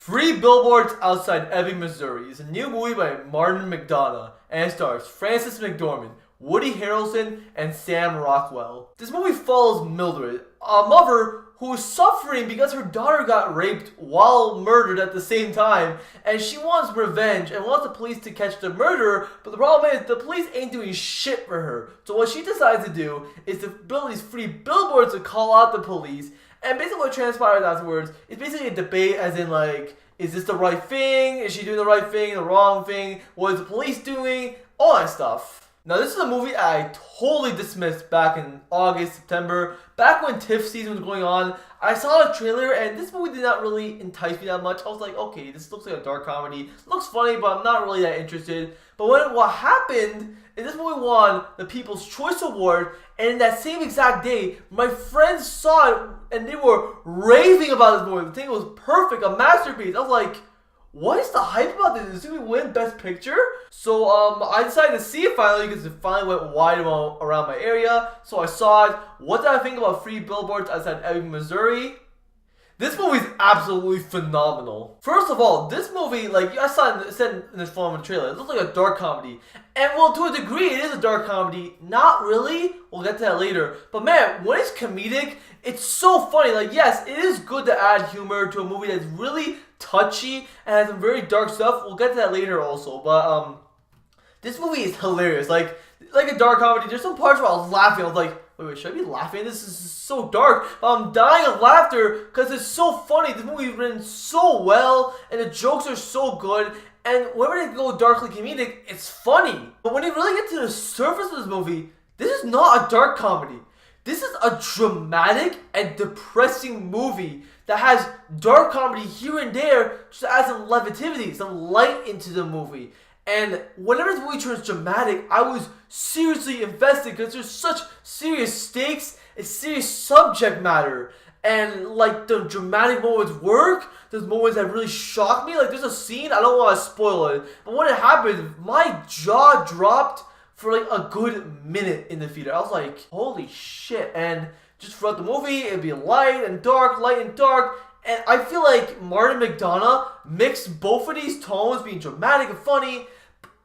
Three Billboards Outside Ebbing, Missouri is a new movie by Martin McDonagh and stars Frances McDormand, Woody Harrelson, and Sam Rockwell. This movie follows Mildred, a mother who is suffering because her daughter got raped while murdered at the same time, and she wants revenge and wants the police to catch the murderer, but the problem is the police ain't doing shit for her. So what she decides to do is to build these free billboards to call out the police. And basically what transpires afterwards is basically a debate as in like, is this the right thing? Is she doing the right thing, the wrong thing? What is the police doing? All that stuff. Now this is a movie I totally dismissed back in August, September. Back when TIFF season was going on, I saw a trailer and this movie did not really entice me that much. I was like, okay, this looks like a dark comedy. Looks funny, but I'm not really that interested. But what happened is this movie won the People's Choice Award, and in that same exact day, my friends saw it and they were raving about this movie. The thing was perfect, a masterpiece. I was like, what is the hype about this? Is this going to win Best Picture? So I decided to see it finally because it finally went wide around my area. So I saw it. What did I think about Free Billboards Outside Ebbing, Missouri? This movie is absolutely phenomenal. First of all, this movie, like I said in this form of the trailer, it looks like a dark comedy. And well, to a degree, it is a dark comedy. Not really. We'll get to that later. But man, when it's comedic, it's so funny. Like, yes, it is good to add humor to a movie that's really touchy and has some very dark stuff. We'll get to that later also. But this movie is hilarious. Like a dark comedy. There's some parts where I was laughing. I was like, wait, should I be laughing? This is so dark. But I'm dying of laughter because it's so funny. This movie is written so well and the jokes are so good. And whenever they go darkly comedic, it's funny. But when you really get to the surface of this movie, this is not a dark comedy. This is a dramatic and depressing movie that has dark comedy here and there just to add some levity, some light into the movie. And whenever this movie turns dramatic, I was seriously invested because there's such serious stakes and serious subject matter. And like the dramatic moments work, there's moments that really shock me. Like there's a scene, I don't want to spoil it, but when it happened, my jaw dropped for like a good minute in the theater. I was like, holy shit. And just throughout the movie, it'd be light and dark, and I feel like Martin McDonagh mixed both of these tones, being dramatic and funny,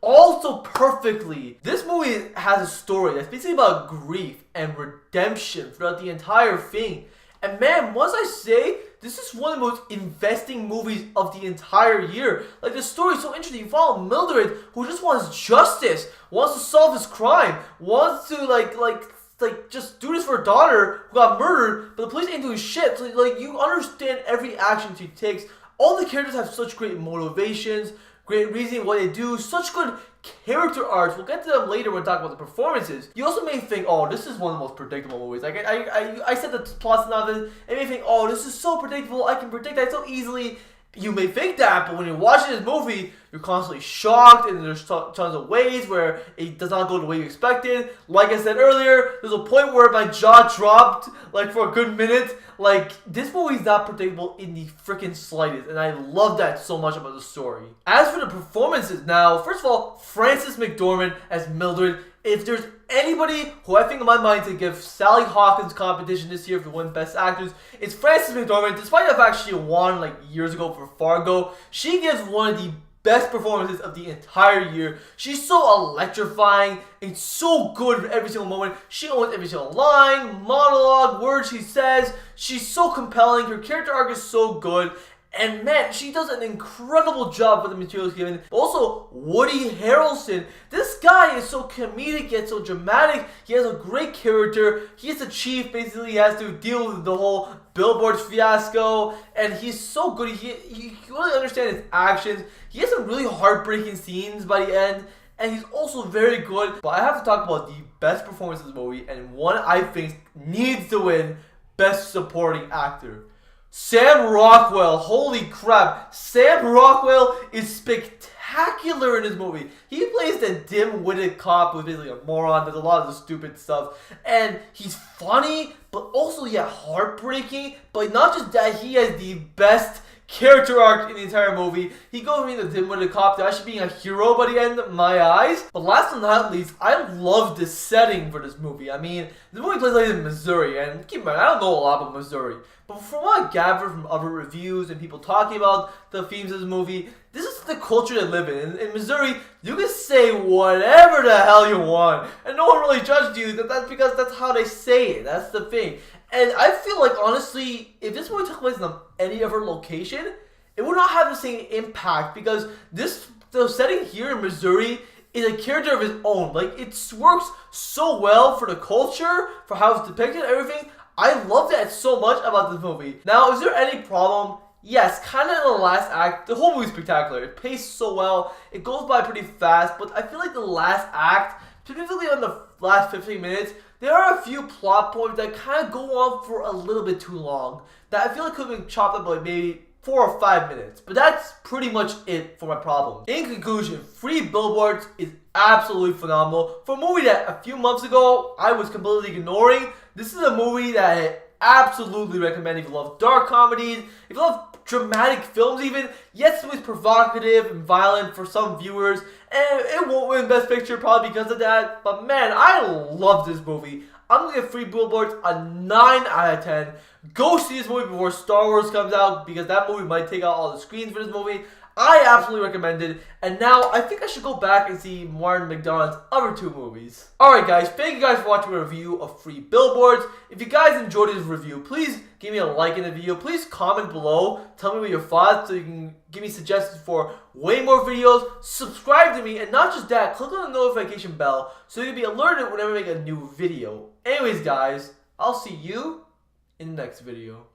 also perfectly. This movie has a story that's basically about grief and redemption throughout the entire thing. And man, once I say, this is one of the most investing movies of the entire year. Like, the story is so interesting. You follow Mildred, who just wants justice, wants to solve this crime, wants to like just do this for her daughter who got murdered, but the police ain't doing shit. So like, you understand every action she takes. All the characters have such great motivations, great reasoning what they do, such good character arcs. We'll get to them later when we talk about the performances. You also may think, oh, this is one of the most predictable movies. Like I said the plot synopsis, and you may think, oh, this is so predictable, I can predict that so easily. You may think that, but when you're watching this movie, you're constantly shocked, and there's tons of ways where it does not go the way you expected. Like I said earlier, there's a point where my jaw dropped, like, for a good minute. Like, this movie is not predictable in the freaking slightest, and I love that so much about the story. As for the performances now, first of all, Frances McDormand as Mildred. If there's anybody who I think in my mind to give Sally Hawkins competition this year for win Best Actress, it's Frances McDormand. Despite the fact she won like years ago for Fargo, she gives one of the best performances of the entire year. She's so electrifying and so good for every single moment. She owns every single line, monologue, word she says. She's so compelling. Her character arc is so good. And man, she does an incredible job with the materials given. Also, Woody Harrelson. This guy is so comedic yet so dramatic. He has a great character. He's the chief. Basically, he has to deal with the whole Billboards fiasco. And he's so good. He really understands his actions. He has some really heartbreaking scenes by the end. And he's also very good. But I have to talk about the best performance of this movie. And one I think needs to win Best Supporting Actor. Sam Rockwell, holy crap. Sam Rockwell is spectacular in this movie. He plays the dim-witted cop who's basically a moron, does a lot of the stupid stuff. And he's funny, but also, yeah, heartbreaking. But not just that, he has the best character arc in the entire movie. He goes from being the dim-witted cop to actually being a hero by the end of my eyes. But last but not least, I love the setting for this movie. I mean, the movie plays like in Missouri, and keep in mind, I don't know a lot about Missouri. But from what I gathered from other reviews and people talking about the themes of this movie, this is the culture they live in. In Missouri, you can say whatever the hell you want, and no one really judges you. That's because that's how they say it. That's the thing. And I feel like, honestly, if this movie took place in any other location, it would not have the same impact, because the setting here in Missouri is a character of its own. Like, it works so well for the culture, for how it's depicted, everything. I love that so much about this movie. Now, is there any problem? Yes, kind of in the last act. The whole movie's spectacular. It paced so well. It goes by pretty fast, but I feel like the last act, specifically on the last 15 minutes, there are a few plot points that kind of go on for a little bit too long, that I feel like could have been chopped up by maybe 4 or 5 minutes. But that's pretty much it for my problem. In conclusion, Free Billboards is absolutely phenomenal. For a movie that a few months ago I was completely ignoring, this is a movie that I absolutely recommend if you love dark comedies, if you love dramatic films even. Yes, it was provocative and violent for some viewers, and it won't win Best Picture probably because of that, but man, I love this movie. I'm going to give Free Billboards a 9 out of 10. Go see this movie before Star Wars comes out, because that movie might take out all the screens for this movie. I absolutely recommend it. And now I think I should go back and see Martin McDonagh's other 2 movies. Alright guys, thank you guys for watching my review of Free Billboards. If you guys enjoyed this review, please give me a like in the video. Please comment below. Tell me what your thoughts so you can give me suggestions for way more videos. Subscribe to me, and not just that, click on the notification bell so you can be alerted whenever I make a new video. Anyways guys, I'll see you in the next video.